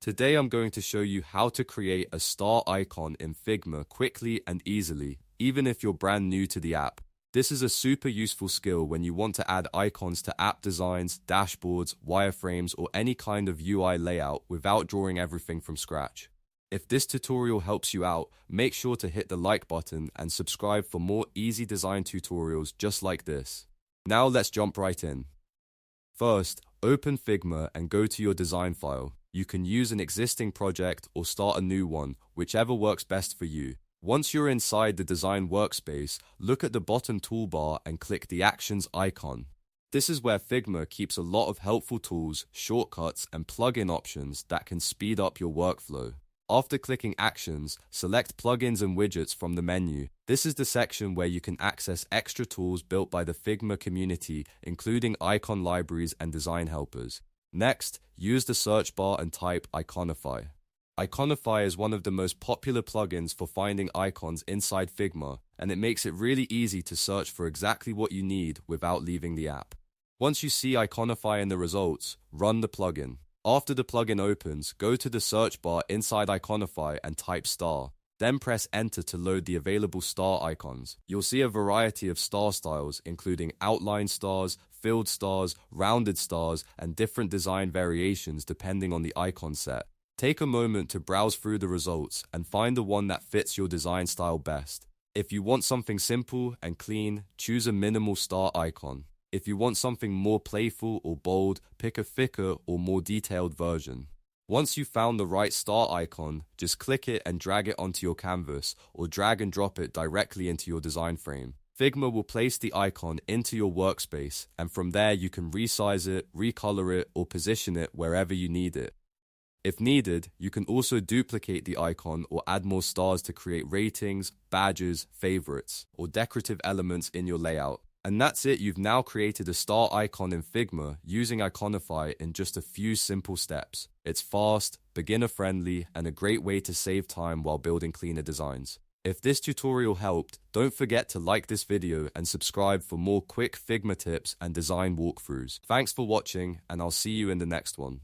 Today I'm going to show you how to create a star icon in Figma quickly and easily, even if you're brand new to the app. This is a super useful skill when you want to add icons to app designs, dashboards, wireframes, or any kind of UI layout without drawing everything from scratch. If this tutorial helps you out, make sure to hit the like button and subscribe for more easy design tutorials just like this. Now let's jump right in. First, open Figma and go to your design file. You can use an existing project or start a new one, whichever works best for you. Once you're inside the design workspace, look at the bottom toolbar and click the Actions icon. This is where Figma keeps a lot of helpful tools, shortcuts, and plugin options that can speed up your workflow. After clicking Actions, select Plugins and Widgets from the menu. This is the section where you can access extra tools built by the Figma community, including icon libraries and design helpers. Next, use the search bar and type Iconify. Iconify is one of the most popular plugins for finding icons inside Figma, and it makes it really easy to search for exactly what you need without leaving the app. Once you see Iconify in the results, run the plugin. After the plugin opens, go to the search bar inside Iconify and type star. Then press enter to load the available star icons. You'll see a variety of star styles, including outline stars, filled stars, rounded stars, and different design variations depending on the icon set. Take a moment to browse through the results and find the one that fits your design style best. If you want something simple and clean, choose a minimal star icon. If you want something more playful or bold, pick a thicker or more detailed version. Once you've found the right star icon, just click it and drag it onto your canvas, or drag and drop it directly into your design frame. Figma will place the icon into your workspace, and from there you can resize it, recolor it, or position it wherever you need it. If needed, you can also duplicate the icon or add more stars to create ratings, badges, favorites, or decorative elements in your layout. And that's it, you've now created a star icon in Figma using Iconify in just a few simple steps. It's fast, beginner-friendly, and a great way to save time while building cleaner designs. If this tutorial helped, don't forget to like this video and subscribe for more quick Figma tips and design walkthroughs. Thanks for watching, and I'll see you in the next one.